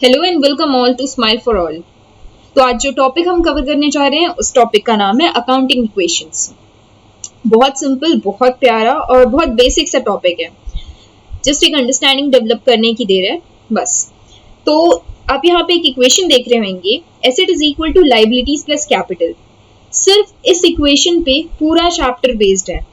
Hello and welcome all to smile for all. तो आज जो टॉपिक हम कवर करने जा रहे हैं उस टॉपिक का नाम है अकाउंटिंग इक्वेशंस। बहुत सिंपल, बहुत प्यारा और बहुत बेसिक सा टॉपिक है। जस्ट एक अंडरस्टैंडिंग डेवलप करने की देर है बस। तो आप यहाँ पे एक इक्वेशन देख रहे होंगे, asset is equal to liabilities plus capital. सिर्फ इस इक्वेशन पे पूरा चैप्टर बेस्ड है।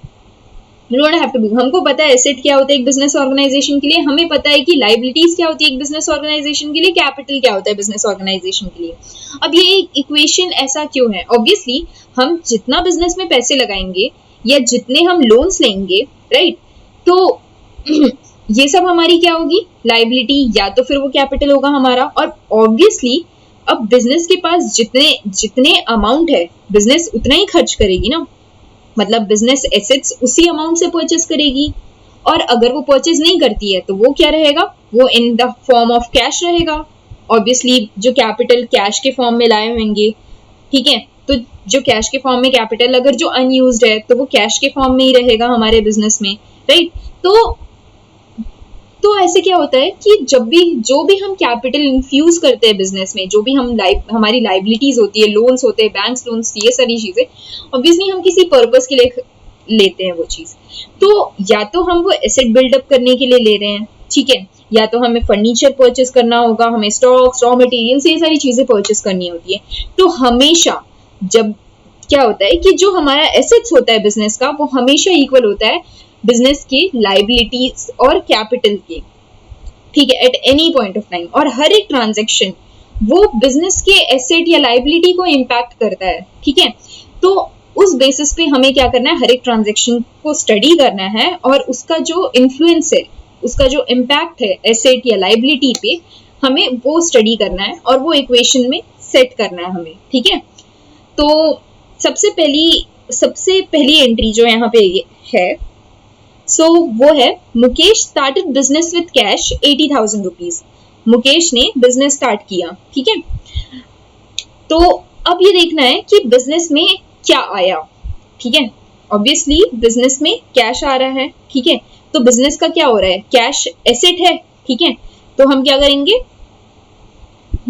You don't have to do। हमको पता है एसेट क्या होता है एक बिजनेस ऑर्गेनाइजेशन के लिए, हमें पता है कि लाइबिलिटीज क्या होती है एक बिजनेस ऑर्गेनाइजेशन के लिए, कैपिटल क्या होता है बिजनेस ऑर्गेनाइजेशन के लिए। अब ये इक्वेशन ऐसा क्यों है? ऑब्वियसली हम जितना बिजनेस में पैसे लगाएंगे या जितने हम लोन्स लेंगे, राइट, तो ये सब हमारी क्या होगी, लाइबिलिटी, या तो फिर वो कैपिटल होगा हमारा। और ऑब्वियसली अब बिजनेस के पास जितने जितने अमाउंट है बिजनेस उतना ही खर्च करेगी ना, मतलब बिजनेस एसेट्स उसी अमाउंट से परचेस करेगी। और अगर वो परचेस नहीं करती है तो वो क्या रहेगा, वो in the form of cash रहेगा। ऑब्वियसली जो कैपिटल कैश के फॉर्म में लाए होंगे, ठीक है, तो जो कैश के फॉर्म में कैपिटल अगर जो अनयूज्ड है तो वो कैश के फॉर्म में ही रहेगा हमारे बिजनेस में, राइट। तो ऐसे क्या होता है कि जो भी हम कैपिटल इन्फ्यूज करते हैं बिजनेस में, जो भी हमारी लाइबिलिटीज होती है, लोन्स होते हैं, बैंक लोन्स, ये सारी चीजें ऑब्वियसली हम किसी पर्पस के लिए लेते हैं वो चीज। तो या तो हम वो एसेट बिल्डअप करने के लिए ले रहे हैं, ठीक है, या तो हमें फर्नीचर परचेस करना होगा, हमें स्टॉक्स, रॉ मटेरियल्स, ये सारी चीजें परचेस करनी होती है। तो हमेशा जब क्या होता है कि जो हमारा एसेट्स होता है बिजनेस का, वो हमेशा इक्वल होता है बिजनेस की लाइबिलिटीज और कैपिटल के, ठीक है, at any point of time. और हर एक ट्रांजैक्शन वो बिजनेस के एसेट या लाइबिलिटी को इम्पैक्ट करता है, ठीक है। तो उस बेसिस पे हमें क्या करना है, हर एक ट्रांजैक्शन को स्टडी करना है और उसका जो इन्फ्लुएंस है, उसका जो इम्पैक्ट है एसेट या लाइबिलिटी पे, हमें वो स्टडी करना है और वो इक्वेशन में सेट करना है हमें, ठीक है। तो सबसे पहली एंट्री जो यहाँ पे है, वो है Mukesh started business with cash 80,000 rupees. Mukesh ने बिजनेस स्टार्ट किया, ठीक है। तो अब ये देखना है कि बिजनेस में क्या आया, ठीक है। ऑब्वियसली बिजनेस में कैश आ रहा है, ठीक है, तो बिजनेस का क्या हो रहा है, कैश एसेट है, ठीक है। तो हम क्या करेंगे,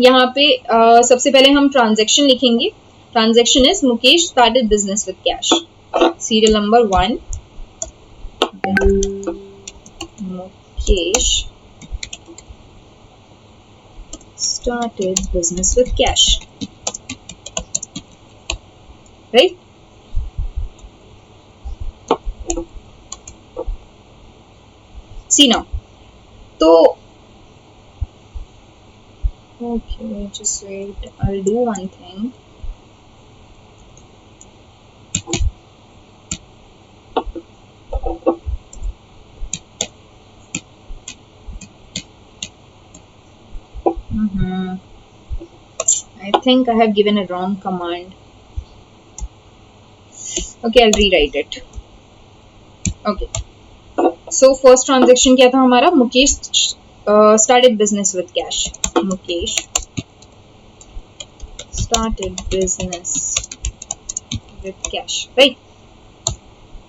यहाँ पे सबसे पहले हम ट्रांजैक्शन लिखेंगे। Transaction is Mukesh started business with cash, serial number 1, Mukesh started business with cash, right? See now, तो okay, just wait, I'll do one thing. I think I have given a wrong command. Okay, I'll rewrite it. Okay, so first transaction क्या था हमारा, Mukesh started business with cash. Mukesh started business with cash, right?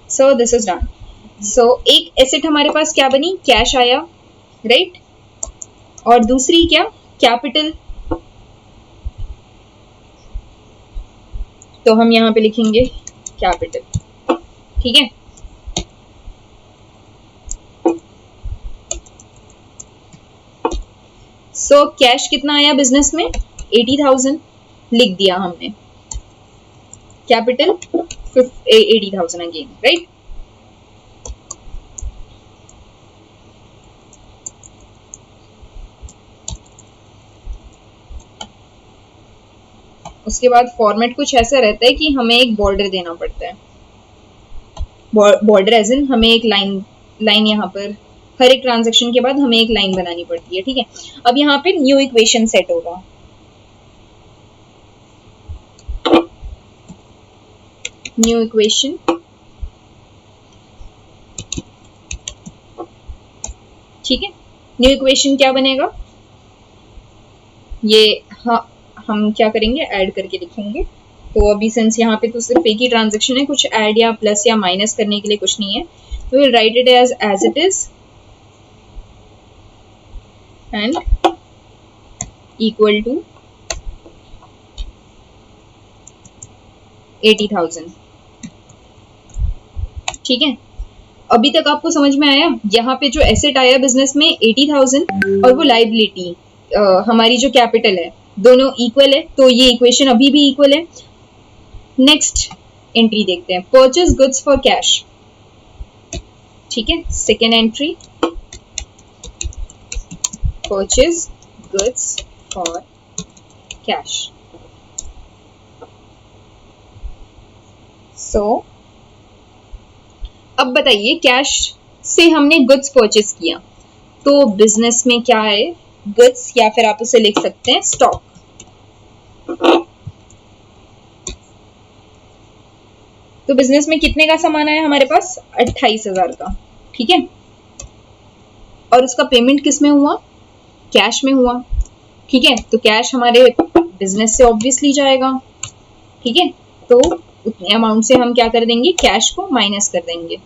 So this is done. So एक asset हमारे पास क्या बनी, cash आया, right, और दूसरी क्या, कैपिटल। तो हम यहाँ पे लिखेंगे कैपिटल, ठीक है। सो कैश कितना आया बिजनेस में, 80,000 लिख दिया हमने, कैपिटल 80,000 अगेन, राइट। उसके बाद फॉर्मेट कुछ ऐसा रहता है कि हमें एक बॉर्डर देना पड़ता है। बॉर्डर एज इन हमें एक लाइन यहाँ पर हर एक ट्रांजैक्शन के बाद हमें एक लाइन बनानी पड़ती है, ठीक है। अब यहाँ पे न्यू इक्वेशन सेट होगा, न्यू इक्वेशन, ठीक है। न्यू इक्वेशन क्या बनेगा, ये हम क्या करेंगे, ऐड करके लिखेंगे। तो अभी सिंस यहाँ पे तो सिर्फ एक ही ट्रांजैक्शन है, कुछ ऐड या प्लस या माइनस करने के लिए कुछ नहीं है, तो will write it as it is and equal to 80,000। ठीक है, अभी तक आपको समझ में आया? यहाँ पे जो एसेट आया बिजनेस में 80,000 और वो लाइबिलिटी हमारी जो कैपिटल है, दोनों इक्वल है, तो ये इक्वेशन अभी भी इक्वल है। नेक्स्ट एंट्री देखते हैं, परचेज गुड्स फॉर कैश। ठीक है, second entry, purchase goods for cash. So अब बताइए, कैश से हमने गुड्स परचेज किया, तो बिजनेस में क्या है? गुड्स, या फिर आप उसे लिख सकते हैं स्टॉक। तो बिजनेस में कितने का सामान आया हमारे पास? 28,000 का। ठीक है, और उसका पेमेंट किस में हुआ? कैश में हुआ। ठीक है, तो कैश हमारे बिजनेस से ऑब्वियसली जाएगा। ठीक है, तो उतने अमाउंट से हम क्या कर देंगे? कैश को माइनस कर देंगे।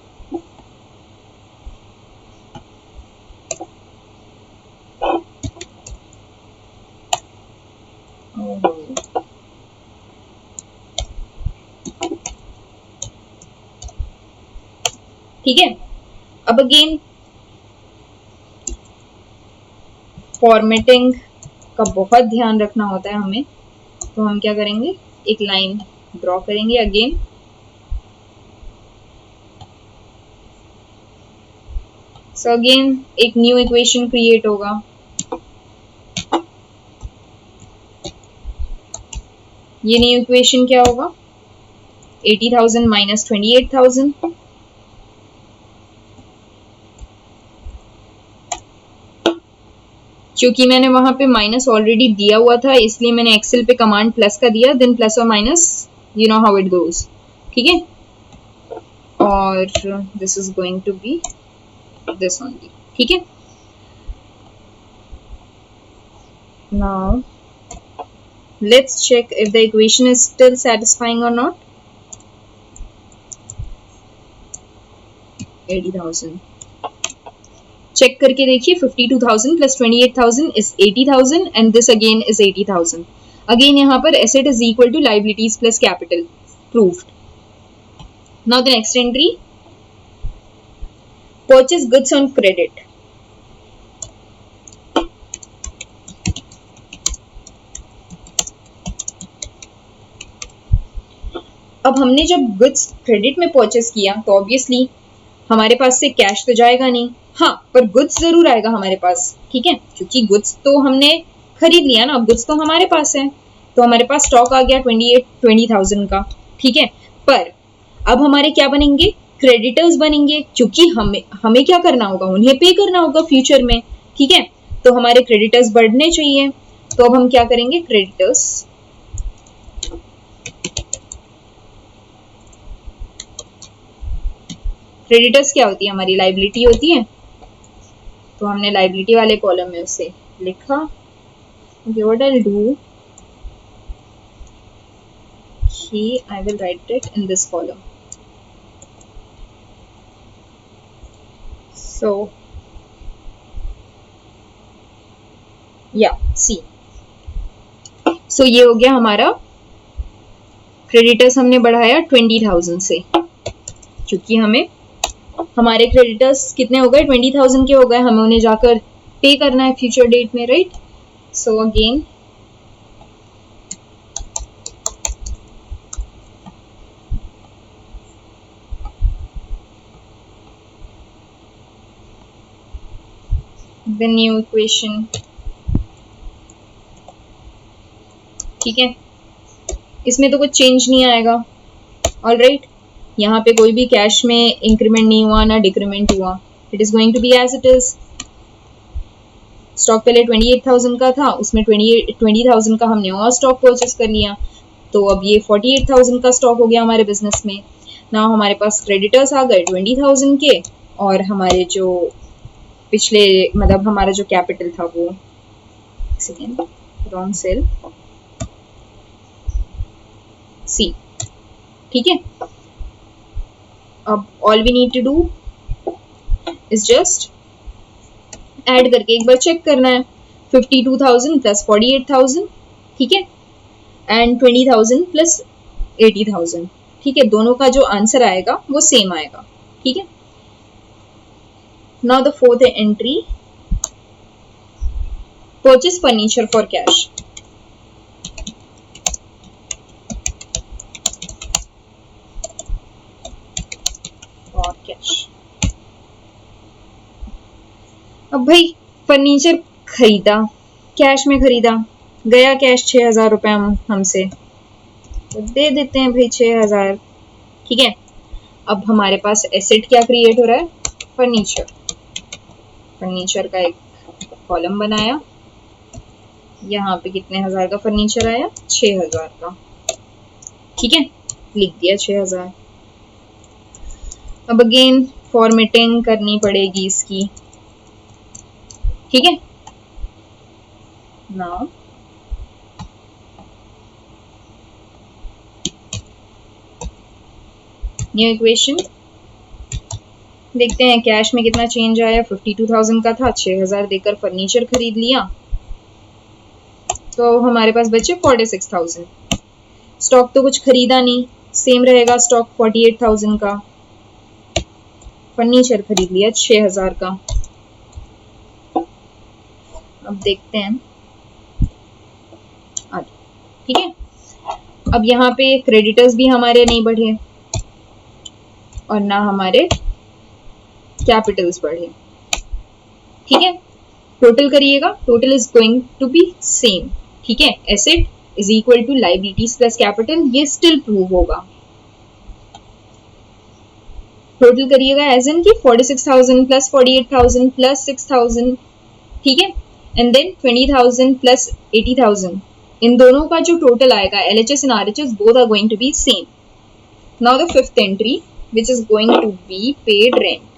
ठीक है, अब अगेन फॉर्मेटिंग का बहुत ध्यान रखना होता है हमें, तो हम क्या करेंगे? एक लाइन ड्रॉ करेंगे अगेन, सो अगेन एक न्यू इक्वेशन क्रिएट होगा। ये न्यू इक्वेशन क्या होगा? 80,000 माइनस 28,000। क्योंकि मैंने वहां पे माइनस ऑलरेडी दिया हुआ था, इसलिए मैंने एक्सेल पे कमांड प्लस का दिया, देन प्लस और minus, you know how it goes. ठीक है, और this is going to be this only. ठीक है, now let's check if the equation is still satisfying or not. 80,000 check करके देखिए, 52,000 plus 28,000 is 80,000 and this again is 80,000. Again यहाँ पर asset is equal to liabilities plus capital, proved. Now the next entry, purchase goods on credit. अब हमने जब goods credit में purchase किया तो ऑब्वियसली हमारे पास से कैश तो जाएगा नहीं, हाँ, पर गुड्स जरूर आएगा हमारे पास। ठीक है, क्योंकि गुड्स तो हमने खरीद लिया ना, गुड्स तो हमारे पास है, तो हमारे पास स्टॉक आ गया 20,000 का। ठीक है, पर अब हमारे क्या बनेंगे? क्रेडिटर्स बनेंगे, क्योंकि हमें क्या करना होगा? उन्हें पे करना होगा फ्यूचर में। ठीक है, तो हमारे क्रेडिटर्स बढ़ने चाहिए, तो अब हम क्या करेंगे? क्रेडिटर्स, क्रेडिटर्स क्या होती है? हमारी लाइबिलिटी होती है, तो हमने लाइबिलिटी वाले कॉलम में उसे लिखा। okay, what I'll do, I will write it in this column. So yeah, see, so ये हो गया हमारा क्रेडिटर्स, हमने बढ़ाया 20,000 से, क्योंकि हमें हमारे क्रेडिटर्स कितने हो गए? 20,000 के हो गए, हमें उन्हें जाकर पे करना है फ्यूचर डेट में, right? So again the new equation. ठीक है, इसमें तो कुछ चेंज नहीं आएगा। ऑलराइट, यहाँ पे कोई भी कैश में इंक्रीमेंट नहीं हुआ ना डिक्रीमेंट हुआ, it is going to be as it is. Stock पहले 28,000 का था, उसमें 20,000 का हमने और स्टॉक परचेस कर लिया, तो अब ये 48,000 का स्टॉक हो गया हमारे बिजनेस में। ना हमारे पास क्रेडिटर्स आ गए 20,000 के, और हमारे जो पिछले, मतलब हमारा जो कैपिटल था वो, सेकेंड रॉन्ग सेल, सी। ठीक है, अब all we need to do is just add करके एक बार चेक करना है। 52,000 प्लस 48,000, ठीक है, एंड 20,000 प्लस 80,000, ठीक है। दोनों का जो आंसर आएगा वो सेम आएगा, ठीक है। Now the fourth entry, purchase furniture for cash. और कैश, अब भाई फर्नीचर खरीदा, कैश में खरीदा, गया कैश 6,000 रुपए हमसे, तो दे देते हैं भाई 6,000, ठीक है। अब हमारे पास एसेट क्या क्रिएट हो रहा है, फर्नीचर। फर्नीचर का एक कॉलम बनाया, यहाँ पे कितने हजार का फर्नीचर आया, 6,000 का, ठीक है, लिख दिया 6,000। अब अगेन फॉर्मेटिंग करनी पड़ेगी इसकी, ठीक है। नाउ न्यू इक्वेशन, देखते हैं कैश में कितना चेंज आया। 52,000 का था, 6,000 देकर फर्नीचर खरीद लिया, तो हमारे पास बचे 46,000। स्टॉक तो कुछ खरीदा नहीं, सेम रहेगा स्टॉक 48,000 का, फर्नीचर खरीद लिया 6,000 का। अब देखते हैं आगे, ठीक है। अब यहाँ पे क्रेडिटर्स भी हमारे नहीं बढ़े और ना हमारे कैपिटल्स बढ़े, ठीक है। टोटल करिएगा, total is going to be same, ठीक है। Asset is equal to liabilities plus capital, ये स्टिल प्रूव होगा। टोटल करिएगा एज इन की 46,000 प्लस 48,000 प्लस 6,000, ठीक है, एंड देन 20,000 प्लस 80,000, इन दोनों का जो टोटल आएगा, LHS and RHS both are going to be same. Now the fifth entry, which is going to be paid rent.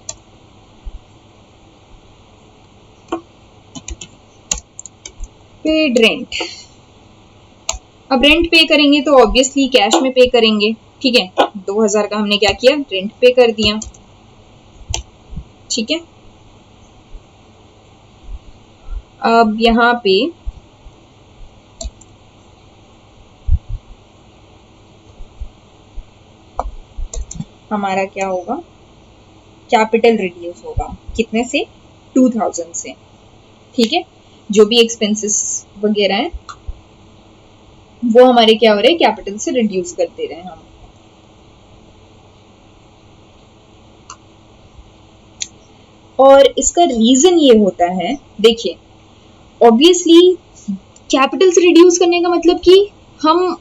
Paid rent, अब rent पे करेंगे तो ऑब्वियसली कैश में पे करेंगे, ठीक है। 2,000 का हमने क्या किया, रेंट पे कर दिया, ठीक है। अब यहाँ पे हमारा क्या होगा, कैपिटल रिड्यूस होगा, कितने से, 2,000 से, ठीक है। जो भी एक्सपेंसेस वगैरह हैं वो हमारे क्या हो रहे हैं, कैपिटल से रिड्यूस कर दे रहे हैं हम। और इसका रीजन ये होता है, देखिए ऑब्वियसली कैपिटल से रिड्यूस करने का मतलब कि हम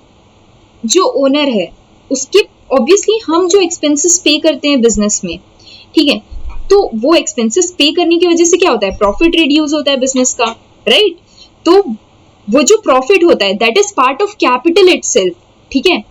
जो ओनर है उसके, ऑब्वियसली हम जो एक्सपेंसेस पे करते हैं बिजनेस में, ठीक है, तो वो एक्सपेंसेस पे करने की वजह से क्या होता है, प्रॉफिट रिड्यूस होता है बिजनेस का, राइट। तो वो जो प्रॉफिट होता है that is part of capital itself, ठीक है।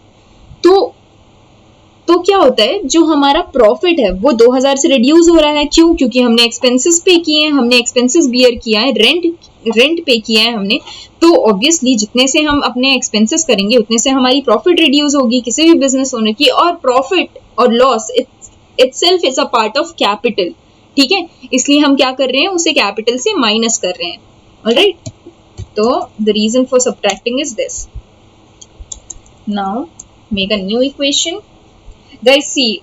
तो क्या होता है, जो हमारा प्रॉफिट है वो 2,000 से रिड्यूस हो रहा है, क्यों, क्योंकि हमने एक्सपेंसेस पे किए हैं, हमने एक्सपेंसेस बियर किया है, रेंट पे किया है हमने, तो ऑब्वियसली जितने से हम अपने एक्सपेंसेस करेंगे उतने से हमारी प्रॉफिट रिड्यूस होगी किसी भी बिजनेस ओनर की, और प्रॉफिट और loss itself is a part of capital, ठीक है। इसलिए हम क्या कर रहे हैं, उसे कैपिटल से माइनस कर रहे हैं, ऑलराइट। तो the reason for subtracting is this. Now make a new equation. Guys see,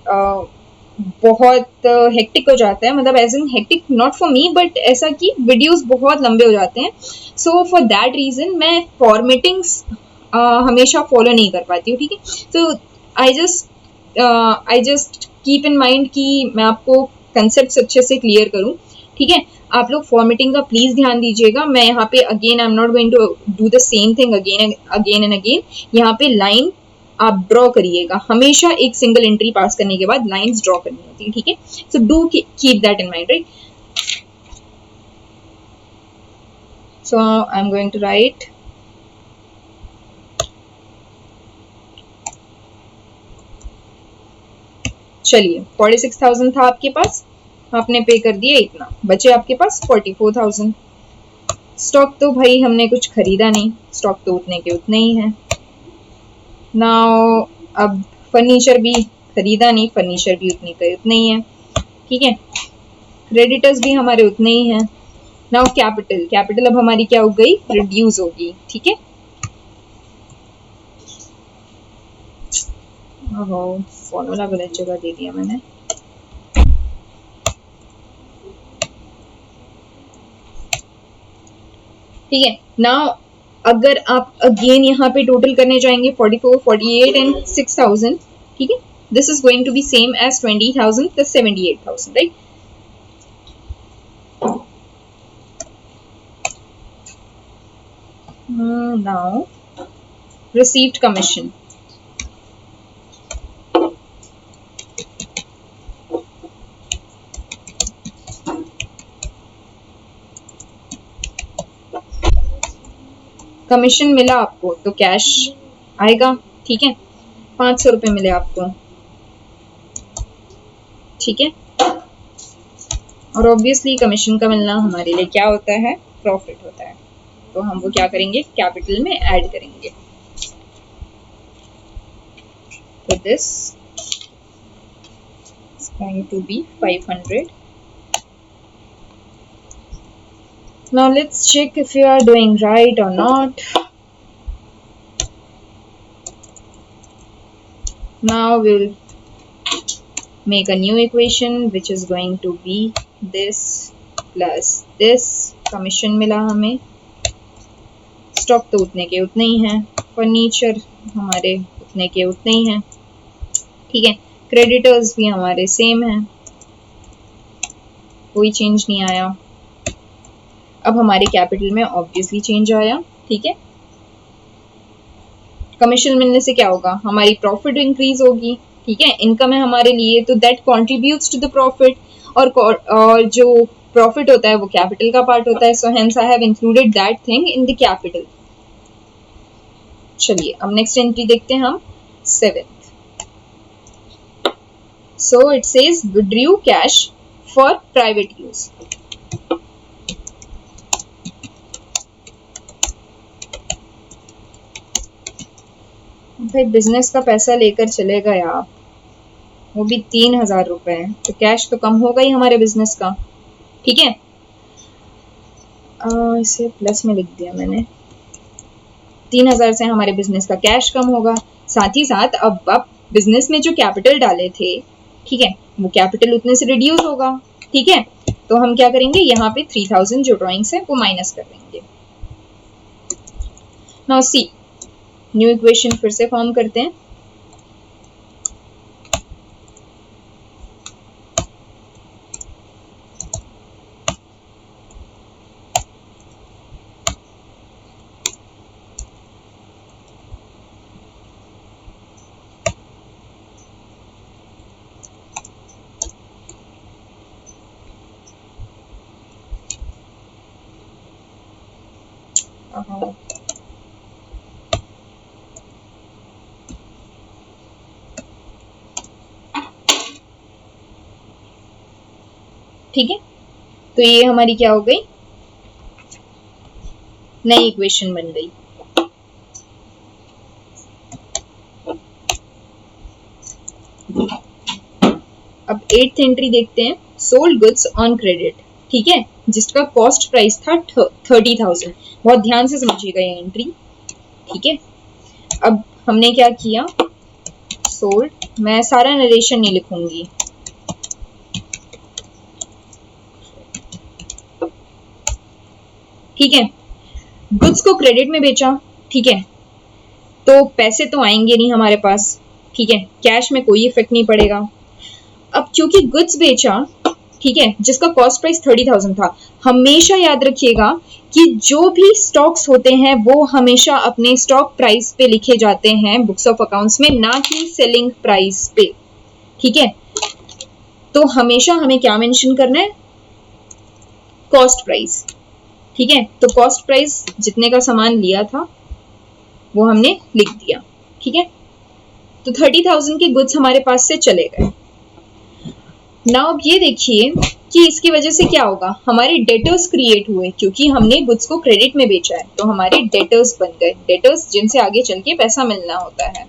बहुत हेक्टिक हो जाता है, मतलब as in hectic not for me but ऐसा कि वीडियोस बहुत लंबे हो जाते हैं, सो फॉर दैट रीजन मैं फॉर्मेटिंग्स हमेशा फॉलो नहीं कर पाती हूँ, ठीक है। तो I just keep in mind कि मैं आपको कंसेप्ट अच्छे से क्लियर करूँ, ठीक है। आप लोग फॉर्मेटिंग का प्लीज ध्यान दीजिएगा। मैं यहाँ पे again I am not going to do the same thing again and again. यहाँ पे लाइन आप ड्रॉ करिएगा, हमेशा एक सिंगल एंट्री पास करने के बाद लाइंस ड्रॉ करनी होती है, ठीक है। So do keep that in mind, right. So I am going to write चलिए 46,000 था आपके पास, आपने पे कर दिया इतना, बचे आपके पास 44,000। स्टॉक तो भाई हमने कुछ खरीदा नहीं, स्टॉक तो उतने के उतने ही है। नाउ अब फर्नीचर भी खरीदा नहीं, फर्नीचर भी उतने के उतने ही है, ठीक है। क्रेडिटर्स भी हमारे उतने ही हैं, नाउ कैपिटल, कैपिटल अब हमारी क्या हो गई, रिड्यूस होगी, ठीक है। फॉर्मूला गलत जगह दे दिया मैंने। ठीक है, नाउ अगर आप अगेन यहाँ पे टोटल करने जाएंगे 44, 48 एंड 6000, ठीक है, this is going to be same as 20,000 plus 78,000, right. Now received commission. Commission मिला आपको तो कैश आएगा, ठीक है, 500 रुपए मिले आपको, ठीक है। और ऑब्वियसली कमीशन का मिलना हमारे लिए क्या होता है, प्रॉफिट होता है, तो हम वो क्या करेंगे, कैपिटल में ऐड करेंगे। तो this is going to be 500. Now let's check if you are doing right or not. Now we'll make a new equation which is going to be this plus this. Commission मिला हमें, stock तो उतने के उतने ही हैं, furniture हमारे उतने के उतने ही हैं, ठीक है। क्रेडिटर्स भी हमारे सेम हैं, कोई चेंज नहीं आया। अब हमारे कैपिटल में ऑब्वियसली चेंज आया, ठीक है। कमीशन मिलने से क्या होगा, हमारी प्रॉफिट इंक्रीज होगी, ठीक है, इनकम है हमारे लिए, तो that contributes to the profit, और जो प्रॉफिट होता है वो कैपिटल का पार्ट होता है, so hence I have included that thing in the capital. चलिए अब नेक्स्ट एंट्री देखते हैं हम, 7th। So it says withdrew cash for private use. भाई बिजनेस का पैसा लेकर चले गए आप, वो भी 3,000 रुपए, तो कैश तो कम होगा ही हमारे बिजनेस का, ठीक है। इसे प्लस में लिख दिया मैंने, 3,000 से हमारे बिजनेस का कैश कम होगा, साथ ही साथ अब आप बिजनेस में जो कैपिटल डाले थे, ठीक है, वो कैपिटल उतने से रिड्यूस होगा, ठीक है। तो हम क्या करेंगे, यहाँ पे 3,000 जो ड्रॉइंग्स है वो माइनस कर देंगे। नाउ सी, न्यू इक्वेशन फिर से फॉर्म करते हैं। ठीक है, तो ये हमारी क्या हो गई, नई इक्वेशन बन गई। अब 8th एंट्री देखते हैं, सोल्ड गुड्स ऑन क्रेडिट, ठीक है, जिसका कॉस्ट प्राइस था 30,000। बहुत ध्यान से समझिएगा ये एंट्री, ठीक है। अब हमने क्या किया, सोल्ड, मैं सारा नरेशन नहीं लिखूंगी, ठीक है। गुड्स को क्रेडिट में बेचा, ठीक है, तो पैसे तो आएंगे नहीं हमारे पास, ठीक है, कैश में कोई इफेक्ट नहीं पड़ेगा। अब क्योंकि गुड्स बेचा, ठीक है, जिसका कॉस्ट प्राइस 30,000 था, हमेशा याद रखिएगा कि जो भी स्टॉक्स होते हैं वो हमेशा अपने स्टॉक प्राइस पे लिखे जाते हैं बुक्स ऑफ अकाउंट्स में, ना कि सेलिंग प्राइस पे, ठीक है। तो हमेशा हमें क्या मेंशन करना है, कॉस्ट प्राइस, ठीक है। तो कॉस्ट प्राइस जितने का सामान लिया था वो हमने लिख दिया, ठीक है। तो 30,000 के गुड्स हमारे पास से चले गए। नाउ अब ये देखिए कि इसकी वजह से क्या होगा, हमारे डेटर्स क्रिएट हुए, क्योंकि हमने गुड्स को क्रेडिट में बेचा है, तो हमारे डेटर्स बन गए, डेटर्स जिनसे आगे चल के पैसा मिलना होता है।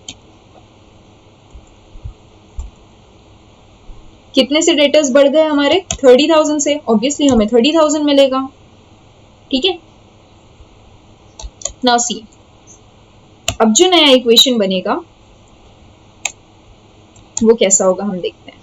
कितने से डेटर्स बढ़ गए हमारे, 30,000 से, ऑब्वियसली हमें 30,000 मिलेगा, ठीक है। नाउ सी, अब जो नया इक्वेशन बनेगा वो कैसा होगा हम देखते हैं।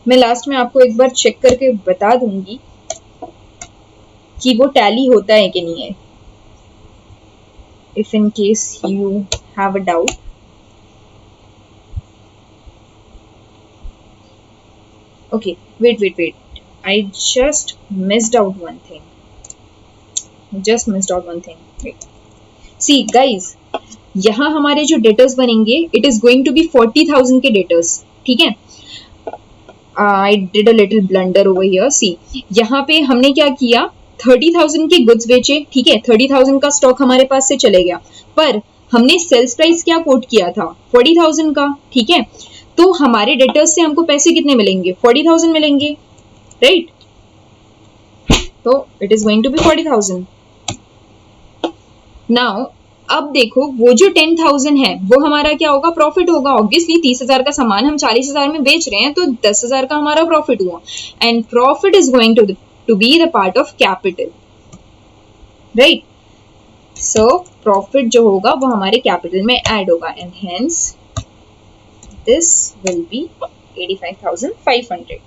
मैं लास्ट में आपको एक बार चेक करके बता दूंगी कि वो टैली होता है कि नहीं है, if in case you have a doubt. Okay, wait, I just missed out one thing. See guys, यहाँ हमारे जो डेटर्स बनेंगे, it is going to be 40,000 के डेटर्स, ठीक है। I did a little blunder over here. See, यहाँ पे हमने क्या किया, 30,000 के गुड्स बेचे, ठीक है, 30,000 का स्टॉक हमारे पास से चले गया, पर हमने सेल्स प्राइस क्या कोट किया था, 40,000 का, ठीक है। तो हमारे डेटर्स से हमको पैसे कितने मिलेंगे, 40,000 मिलेंगे, राइट। तो it is going to be 40,000। Now अब देखो, वो जो 10,000 है वो हमारा क्या होगा, प्रॉफिट होगा। ऑब्वियसली 30,000 का सामान हम 40,000 में बेच रहे हैं, तो 10,000 का हमारा प्रॉफिट हुआ, and profit is going to be the part of capital, right. So profit जो होगा वो हमारे कैपिटल में ऐड होगा, and hence this will be 85,500।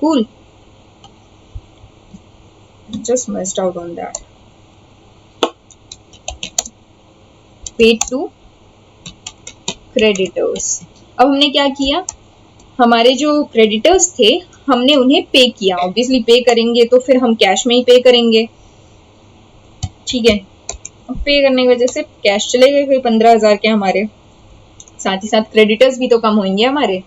Cool, just missed out on that. Paid to creditors. अब हमने क्या किया, हमारे जो क्रेडिटर्स थे हमने उन्हें पे किया। ऑब्वियसली पे करेंगे तो फिर हम कैश में ही पे करेंगे, ठीक है। अब पे करने की वजह से कैश चले गए कोई 15,000 के हमारे, साथ ही साथ क्रेडिटर्स भी तो कम होंगे हमारे,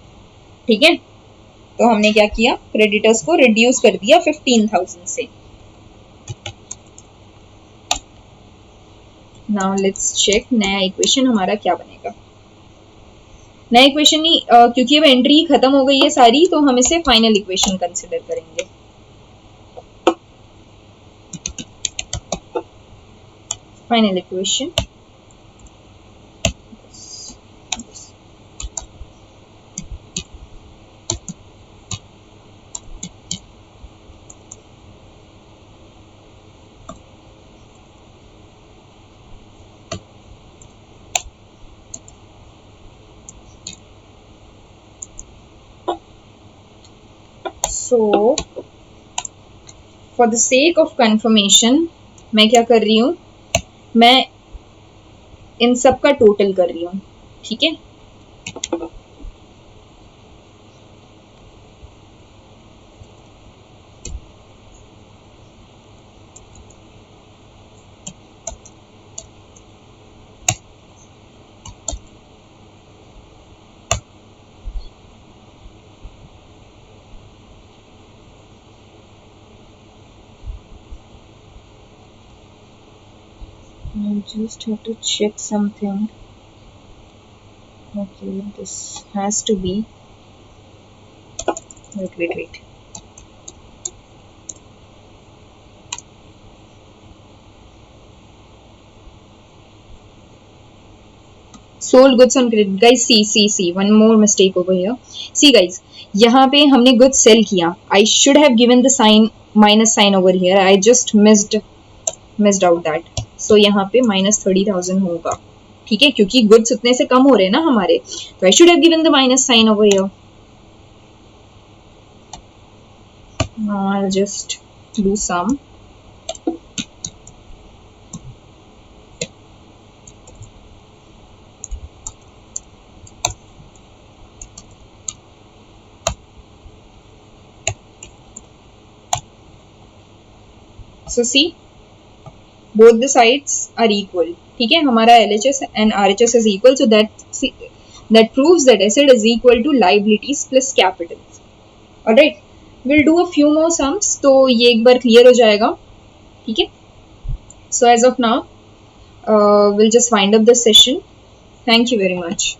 ठीक है। तो हमने क्या किया, क्रेडिटर्स को रिड्यूस कर दिया 15,000 से। नाउ लेट्स चेक नया इक्वेशन हमारा क्या बनेगा। नया इक्वेशन ही क्योंकि अब एंट्री खत्म हो गई है सारी, तो हम इसे फाइनल इक्वेशन कंसिडर करेंगे। Final equation, so for the sake of confirmation मैं क्या कर रही हूं, मैं इन सब का टोटल कर रही हूं, ठीक है। I just have to check something. Okay, this has to be, wait. Sold goods on credit, guys. See, one more mistake over here. See guys, यहाँ पे हमने goods sell किया, I should have given the sign minus sign over here. I just missed out that. So यहाँ पे -30,000 होगा, ठीक है, क्योंकि goods उतने से कम हो रहे हैं ना हमारे, तो I should have given the minus sign over here. Now I'll just do some. So see, both the sides are equal, ठीक है। हमारा LHS and RHS is equal, so that proves that asset is equal to liabilities plus capital. Alright, will do a few more sums, तो ये एक बार clear हो जाएगा, ठीक है। So as of now will just wind up the session. Thank you very much.